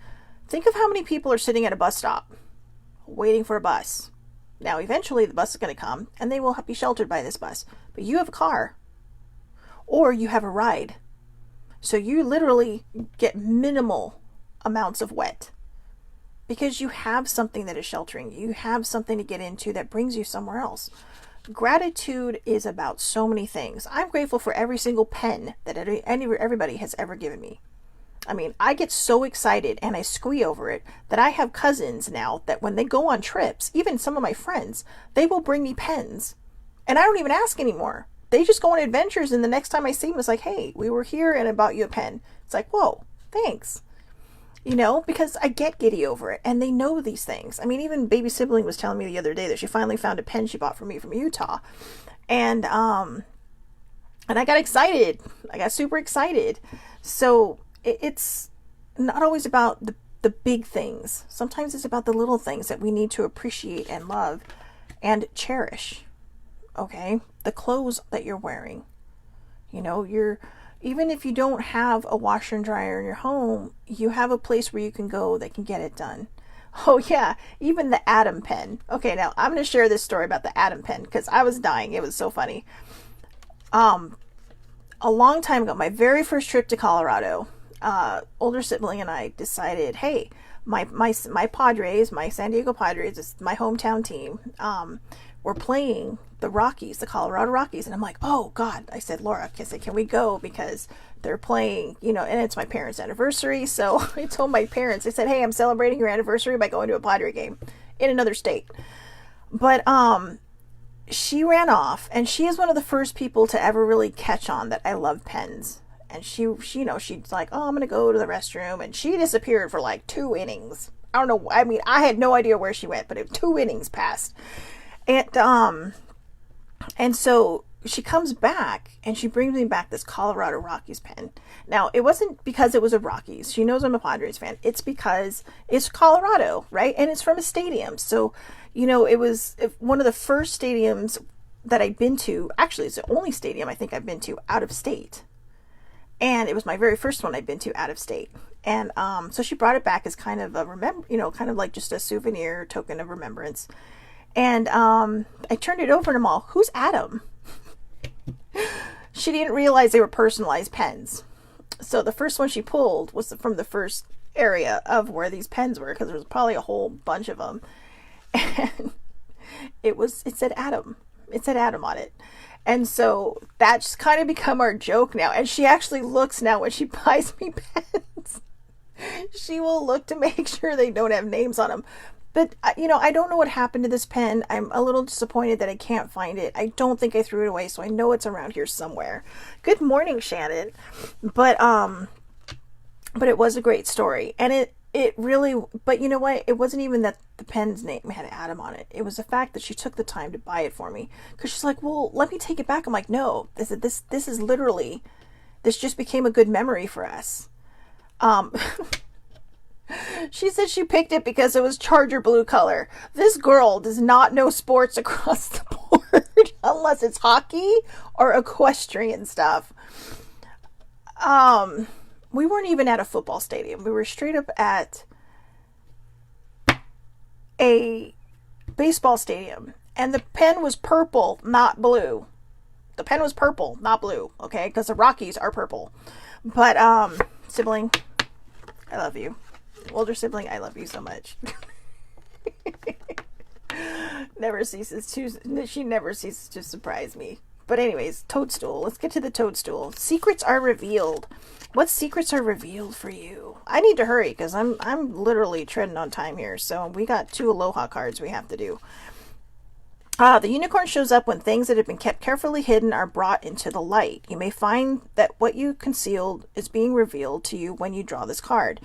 A: Think of how many people are sitting at a bus stop waiting for a bus. Now, eventually the bus is going to come and they will be sheltered by this bus. But you have a car or you have a ride. So you literally get minimal amounts of wet. Because you have something that is sheltering you. You have something to get into that brings you somewhere else. Gratitude is about so many things. I'm grateful for every single pen that everybody has ever given me. I mean, I get so excited and I squee over it that I have cousins now that when they go on trips, even some of my friends, they will bring me pens. And I don't even ask anymore. They just go on adventures, and the next time I see them, it's like, hey, we were here and I bought you a pen. It's like, whoa, thanks. Because I get giddy over it, and they know these things. I mean, even baby sibling was telling me the other day that she finally found a pen she bought for me from Utah. And I got excited. I got super excited. So it's not always about the big things. Sometimes it's about the little things that we need to appreciate and love and cherish. Okay? The clothes that you're wearing. Even if you don't have a washer and dryer in your home, you have a place where you can go that can get it done. Oh yeah, even the Atom pen. Okay, now I'm going to share this story about the Atom pen because I was dying. It was so funny. A long time ago, my very first trip to Colorado, older sibling and I decided, hey, my Padres, my San Diego Padres, it's my hometown team, were playing the Rockies, the Colorado Rockies. And I'm like, oh God, I said, Laura, can we go? Because they're playing, and it's my parents' anniversary. So I told my parents, I said, hey, I'm celebrating your anniversary by going to a Padre game in another state. But, she ran off, and she is one of the first people to ever really catch on that I love pens. And she's like, oh, I'm going to go to the restroom. And she disappeared for like 2 innings. I don't know. I mean, I had no idea where she went, but 2 innings passed. And so she comes back and she brings me back this Colorado Rockies pen. Now, it wasn't because it was a Rockies. She knows I'm a Padres fan. It's because it's Colorado, right? And it's from a stadium. So, it was one of the first stadiums that I'd been to. Actually, it's the only stadium I think I've been to out of state. And it was my very first one I'd been to out of state. And so she brought it back as kind of a kind of like just a souvenir token of remembrance. And I turned it over to Mal. Who's Adam? She didn't realize they were personalized pens. So the first one she pulled was from the first area of where these pens were, because there was probably a whole bunch of them. And it said Adam. It said Adam on it. And so that's kind of become our joke now. And she actually looks now when she buys me pens. She will look to make sure they don't have names on them. But, you know, I don't know what happened to this pen. I'm a little disappointed that I can't find it. I don't think I threw it away, so I know it's around here somewhere. Good morning, Shannon. But it was a great story. And it really, but you know what? It wasn't even that the pen's name had Adam on it. It was the fact that she took the time to buy it for me. Because she's like, well, let me take it back. I'm like, no, this is literally, this just became a good memory for us. She said she picked it because it was charger blue color. This girl does not know sports across the board unless it's hockey or equestrian stuff. We weren't even at a football stadium. We were straight up at a baseball stadium. And the pen was purple, not blue. The pen was purple, not blue. Okay? Because the Rockies are purple. But, sibling, I love you. Older sibling, I love you so much. She never ceases to surprise me. But anyways, toadstool. Let's get to the toadstool. Secrets are revealed. What secrets are revealed for you? I need to hurry because I'm literally treading on time here. So we got 2 Aloha cards we have to do. The unicorn shows up when things that have been kept carefully hidden are brought into the light. You may find that what you concealed is being revealed to you when you draw this card.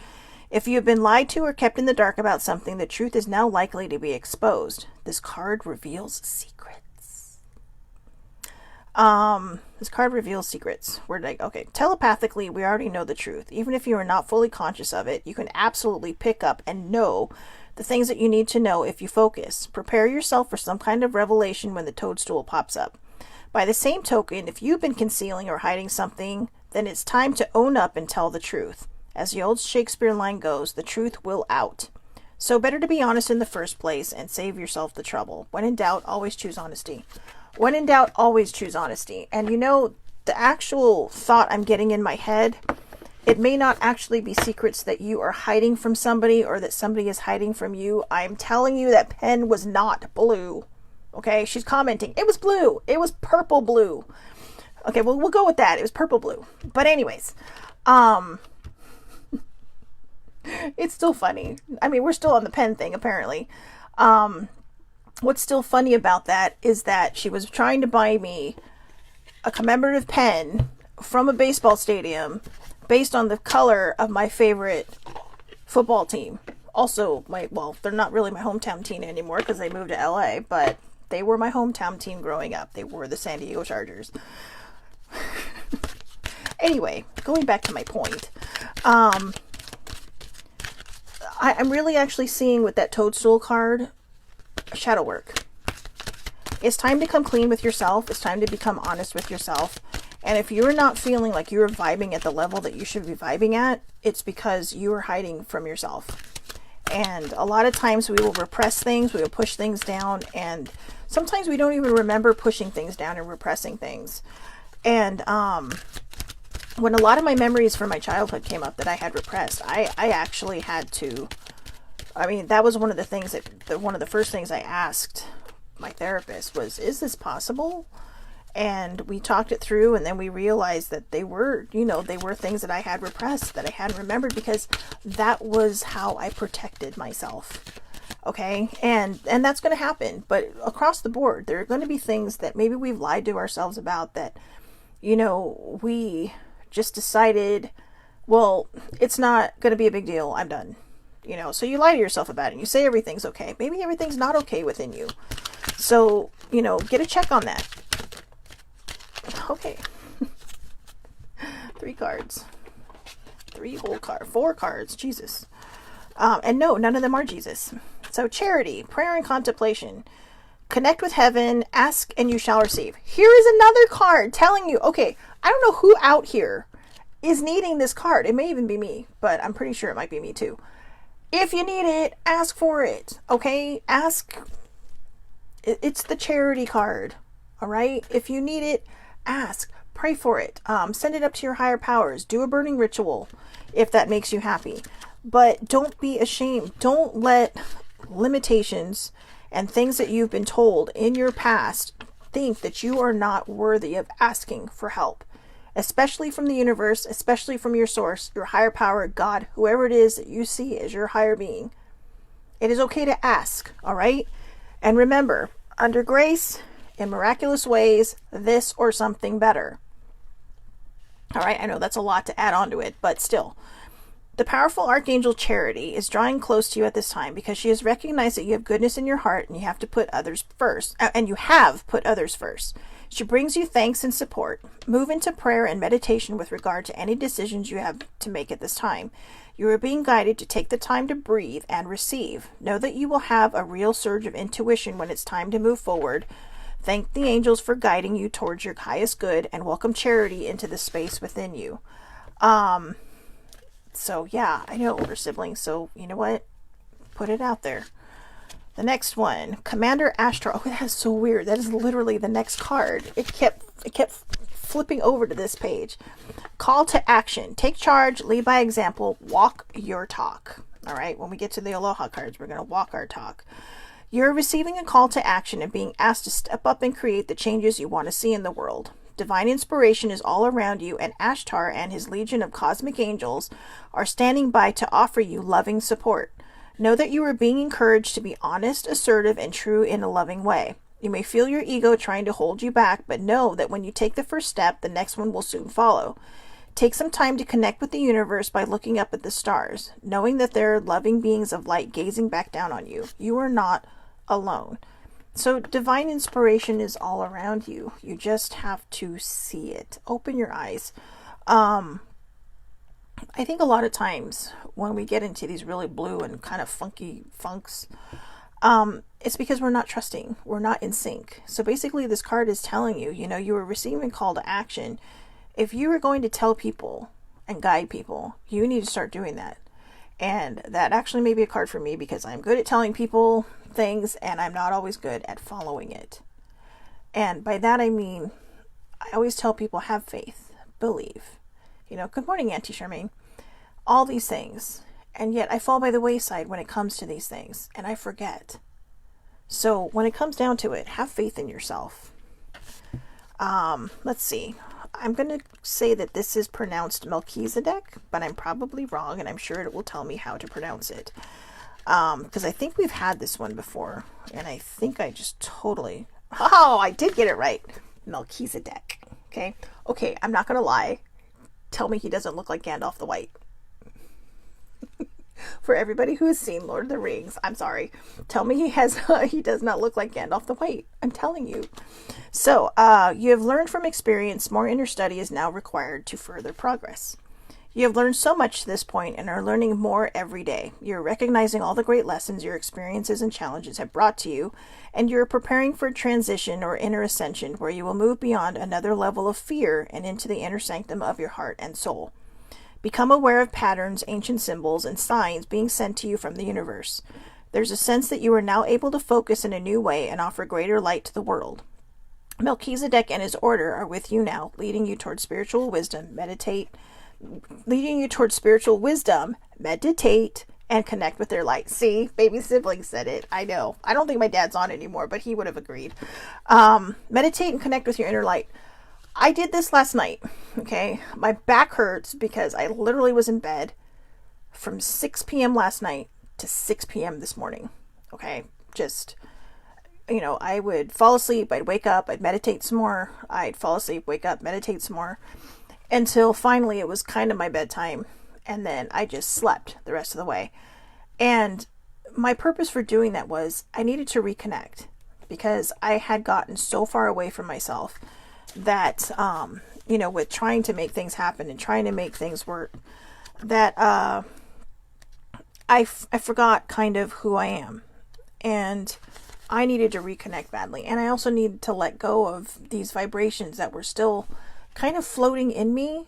A: If you have been lied to or kept in the dark about something, the truth is now likely to be exposed. This card reveals secrets. This card reveals secrets. Where did I... Okay. Telepathically, we already know the truth. Even if you are not fully conscious of it, you can absolutely pick up and know the things that you need to know if you focus. Prepare yourself for some kind of revelation when the toadstool pops up. By the same token, if you've been concealing or hiding something, then it's time to own up and tell the truth. As the old Shakespeare line goes, the truth will out. So better to be honest in the first place and save yourself the trouble. When in doubt, always choose honesty. When in doubt, always choose honesty. And you know, the actual thought I'm getting in my head, it may not actually be secrets that you are hiding from somebody or that somebody is hiding from you. I'm telling you that pen was not blue. Okay, she's commenting. It was blue. It was purple blue. Okay, well, we'll go with that. It was purple blue. But anyways, it's still funny. I mean, we're still on the pen thing, apparently. What's still funny about that is that she was trying to buy me a commemorative pen from a baseball stadium based on the color of my favorite football team. Also, they're not really my hometown team anymore because they moved to LA, but they were my hometown team growing up. They were the San Diego Chargers. Anyway, going back to my point. I'm really actually seeing with that toadstool card, shadow work. It's time to come clean with yourself. It's time to become honest with yourself. And if you're not feeling like you're vibing at the level that you should be vibing at, it's because you are hiding from yourself. And a lot of times we will repress things, we will push things down, and sometimes we don't even remember pushing things down and repressing things. And when a lot of my memories from my childhood came up that I had repressed, I actually had to, I mean, that was one of the things that, one of the first things I asked my therapist was, is this possible? And we talked it through, and then we realized that they were, they were things that I had repressed, that I hadn't remembered, because that was how I protected myself. Okay? And that's going to happen. But across the board, there are going to be things that maybe we've lied to ourselves about that, we just decided, well, it's not going to be a big deal. I'm done. So you lie to yourself about it and you say everything's okay. Maybe everything's not okay within you. So, get a check on that. Okay. 3 cards. 4 cards. Jesus. And no, none of them are Jesus. So charity, prayer and contemplation. Connect with heaven, ask and you shall receive. Here is another card telling you, okay, I don't know who out here is needing this card. It may even be me, but I'm pretty sure it might be me too. If you need it, ask for it. Okay? Ask. It's the charity card. All right? If you need it, ask. Pray for it. Send it up to your higher powers. Do a burning ritual if that makes you happy. But don't be ashamed. Don't let limitations and things that you've been told in your past think that you are not worthy of asking for help, especially from the universe, especially from your source, your higher power, God, whoever it is that you see as your higher being. It is okay to ask, all right? And remember, under grace, in miraculous ways, this or something better. All right, I know that's a lot to add on to it, but still. The powerful Archangel Charity is drawing close to you at this time because she has recognized that you have goodness in your heart and you have to put others first. And you have put others first. She brings you thanks and support. Move into prayer and meditation with regard to any decisions you have to make at this time. You are being guided to take the time to breathe and receive. Know that you will have a real surge of intuition when it's time to move forward. Thank the angels for guiding you towards your highest good and welcome charity into the space within you. So yeah, I know older siblings, so you know what? Put it out there. The next one, Commander Astro. Oh, that is so weird. That is literally the next card. It kept flipping over to this page. Call to action. Take charge, lead by example, walk your talk. All right, when we get to the Aloha cards, we're going to walk our talk. You're receiving a call to action and being asked to step up and create the changes you want to see in the world. Divine inspiration is all around you, and Ashtar and his legion of cosmic angels are standing by to offer you loving support. Know that you are being encouraged to be honest, assertive, and true in a loving way. You may feel your ego trying to hold you back, but know that when you take the first step, the next one will soon follow. Take some time to connect with the universe by looking up at the stars, knowing that there are loving beings of light gazing back down on you. You are not alone. So divine inspiration is all around you. You just have to see it. Open your eyes. I think a lot of times when we get into these really blue and kind of funky funks, it's because we're not trusting. We're not in sync. So basically this card is telling you, you know, you are receiving a call to action. If you are going to tell people and guide people, you need to start doing that. And that actually may be a card for me because I'm good at telling people things and I'm not always good at following it. And by that I mean, I always tell people, have faith, believe. You know, good morning, Auntie Charmaine. All these things. And yet I fall by the wayside when it comes to these things and I forget. So when it comes down to it, have faith in yourself. Let's see. I'm going to say that this is pronounced Melchizedek, but I'm probably wrong, and I'm sure it will tell me how to pronounce it. Because I think we've had this one before, and I think I just totally... Oh, I did get it right. Melchizedek. Okay, I'm not going to lie. Tell me he doesn't look like Gandalf the White. For everybody who has seen Lord of the Rings, I'm sorry. Tell me he does not look like Gandalf the White. I'm telling you. So, you have learned from experience. More inner study is now required to further progress. You have learned so much to this point and are learning more every day. You're recognizing all the great lessons your experiences and challenges have brought to you, and you're preparing for a transition or inner ascension where you will move beyond another level of fear and into the inner sanctum of your heart and soul. Become aware of patterns, ancient symbols, and signs being sent to you from the universe. There's a sense that you are now able to focus in a new way and offer greater light to the world. Melchizedek and his order are with you now, leading you towards spiritual wisdom, meditate, and connect with their light. See, baby sibling said it. I know. I don't think my dad's on anymore, but he would have agreed. Meditate and connect with your inner light. I did this last night, okay? My back hurts because I literally was in bed from 6 p.m. last night to 6 p.m. this morning, okay? Just, you know, I would fall asleep, I'd wake up, I'd meditate some more, I'd fall asleep, wake up, meditate some more, until finally it was kind of my bedtime, and then I just slept the rest of the way. And my purpose for doing that was I needed to reconnect because I had gotten so far away from myself that, you know, with trying to make things happen and trying to make things work, that I forgot kind of who I am. And I needed to reconnect badly. And I also needed to let go of these vibrations that were still kind of floating in me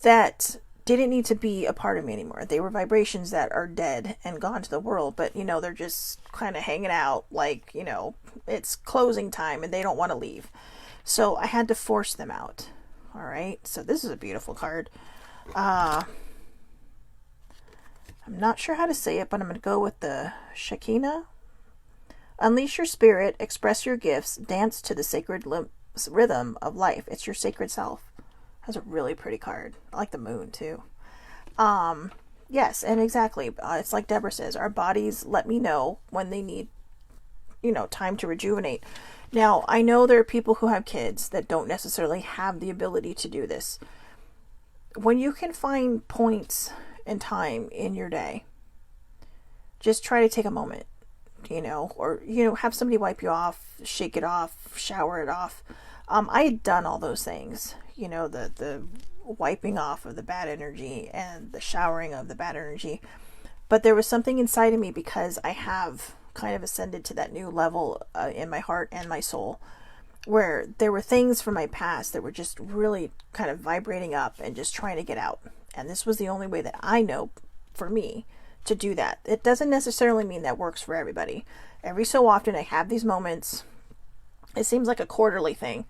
A: that didn't need to be a part of me anymore. They were vibrations that are dead and gone to the world, but, you know, they're just kind of hanging out like, you know, it's closing time and they don't want to leave. So I had to force them out. All right. So this is a beautiful card. I'm not sure how to say it, but I'm going to go with the Shekinah. Unleash your spirit, express your gifts, dance to the sacred rhythm of life. It's your sacred self. That's a really pretty card. I like the moon too. Yes, and exactly. It's like Deborah says, our bodies let me know when they need, time to rejuvenate. Now, I know there are people who have kids that don't necessarily have the ability to do this. When you can find points in time in your day, just try to take a moment, or, have somebody wipe you off, shake it off, shower it off. I had done all those things, the wiping off of the bad energy and the showering of the bad energy. But there was something inside of me, because I have kind of ascended to that new level in my heart and my soul, where there were things from my past that were just really kind of vibrating up and just trying to get out. And this was the only way that I know for me to do that. It doesn't necessarily mean that works for everybody. Every so often I have these moments, it seems like a quarterly thing,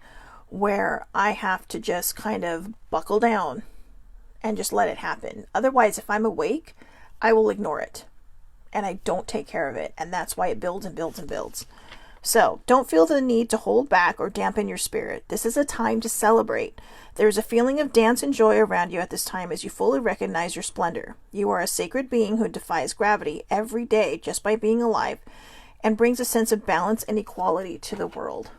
A: where I have to just kind of buckle down and just let it happen. Otherwise, if I'm awake, I will ignore it and I don't take care of it. And that's why it builds and builds and builds. So don't feel the need to hold back or dampen your spirit. This is a time to celebrate. There is a feeling of dance and joy around you at this time as you fully recognize your splendor. You are a sacred being who defies gravity every day just by being alive and brings a sense of balance and equality to the world.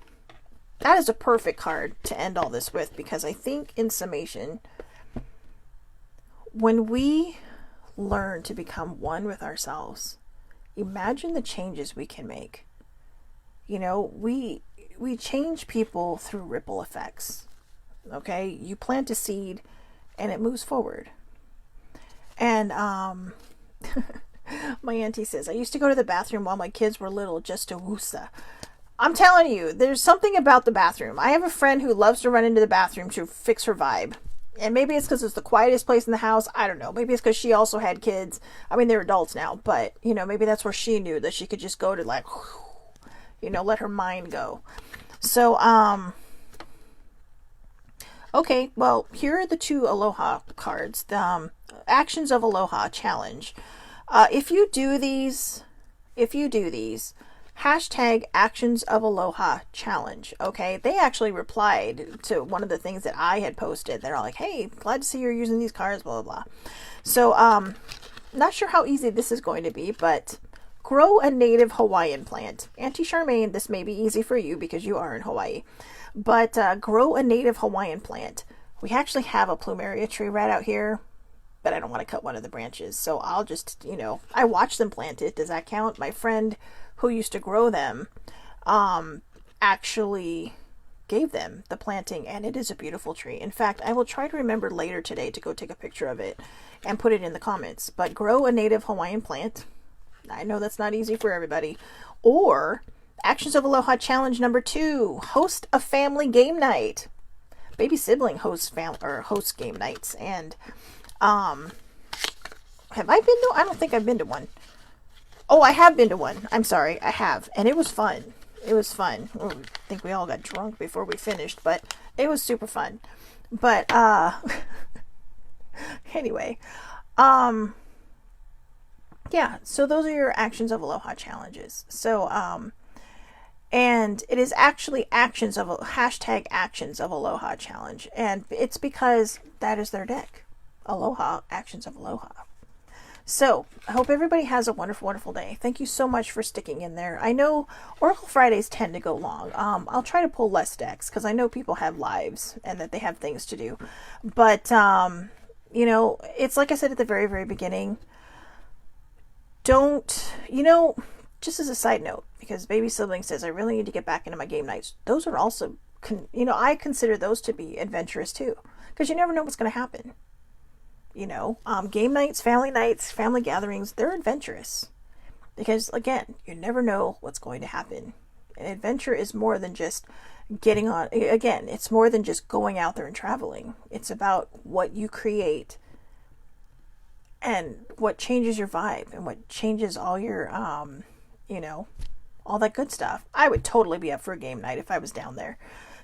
A: That is a perfect card to end all this with, because I think in summation, when we learn to become one with ourselves, imagine the changes we can make. We change people through ripple effects. Okay, you plant a seed and it moves forward. And my auntie says, I used to go to the bathroom while my kids were little just to woosa. I'm telling you, there's something about the bathroom. I have a friend who loves to run into the bathroom to fix her vibe. And maybe it's because it's the quietest place in the house. I don't know. Maybe it's because she also had kids. I mean, they're adults now, but, maybe that's where she knew that she could just go to let her mind go. So, okay, well, here are the 2 Aloha cards. The Actions of Aloha Challenge. If you do these, hashtag Actions of Aloha Challenge. Okay, they actually replied to one of the things that I had posted. They're all like, hey, glad to see you're using these cards, blah, blah, blah. So, not sure how easy this is going to be, but grow a native Hawaiian plant. Auntie Charmaine, this may be easy for you because you are in Hawaii, but grow a native Hawaiian plant. We actually have a plumeria tree right out here, but I don't want to cut one of the branches. So I'll just, I watch them plant it. Does that count? My friend who used to grow them actually gave them the planting, and it is a beautiful tree. In fact, I will try to remember later today to go take a picture of it and put it in the comments. But grow a native Hawaiian plant. I know that's not easy for everybody. Or Actions of Aloha Challenge number 2, host a family game night. Baby sibling host game nights. And have I been to? I don't think I've been to one. Oh, I have been to one. I'm sorry, I have, and it was fun. It was fun. I think we all got drunk before we finished, but it was super fun. But anyway, yeah. So those are your Actions of Aloha challenges. So and it is actually Actions of Aloha challenge, and it's because that is their deck. Aloha, Actions of Aloha. So, I hope everybody has a wonderful, wonderful day. Thank you so much for sticking in there. I know Oracle Fridays tend to go long. I'll try to pull less decks because I know people have lives and that they have things to do. But, it's like I said at the very, very beginning. Just as a side note, because Baby Sibling says, I really need to get back into my game nights. Those are also, I consider those to be adventurous too. Because you never know what's going to happen. Game nights, family gatherings, they're adventurous. Because, again, you never know what's going to happen. An adventure is more than just it's more than just going out there and traveling. It's about what you create and what changes your vibe and what changes all your, all that good stuff. I would totally be up for a game night if I was down there.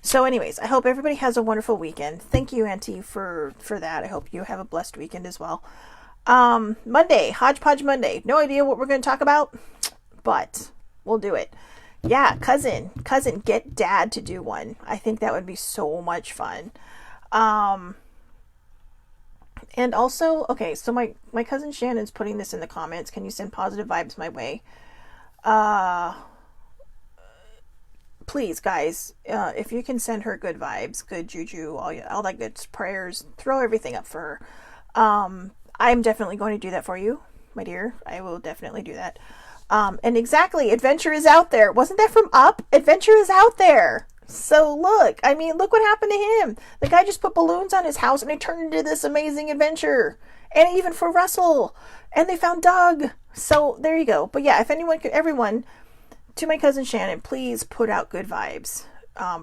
A: So anyways, I hope everybody has a wonderful weekend. Thank you, Auntie, for that. I hope you have a blessed weekend as well. Monday, Hodgepodge Monday. No idea what we're going to talk about, but we'll do it. Yeah, cousin, get dad to do one. I think that would be so much fun. And also, okay, so my cousin Shannon's putting this in the comments. Can you send positive vibes my way? Please, guys, if you can send her good vibes, good juju, all that good prayers, throw everything up for her. I'm definitely going to do that for you, my dear. I will definitely do that. And exactly, adventure is out there. Wasn't that from Up? Adventure is out there. So look, I mean, look what happened to him. The guy just put balloons on his house and it turned into this amazing adventure. And even for Russell. And they found Doug. So there you go. But yeah, if everyone, to my cousin Shannon, please put out good vibes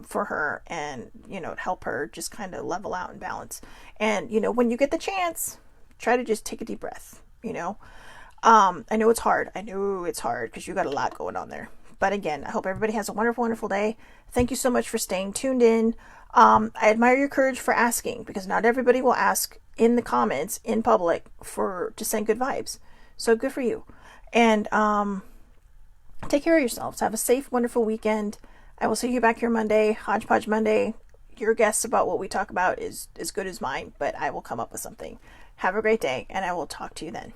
A: for her and, help her just kind of level out and balance. And, when you get the chance, try to just take a deep breath, I know it's hard. Because you got a lot going on there. But again, I hope everybody has a wonderful, wonderful day. Thank you so much for staying tuned in. I admire your courage for asking, because not everybody will ask in the comments in public to send good vibes. So good for you. And take care of yourselves. Have a safe, wonderful weekend. I will see you back here Monday, Hodgepodge Monday. Your guess about what we talk about is as good as mine, but I will come up with something. Have a great day, and I will talk to you then.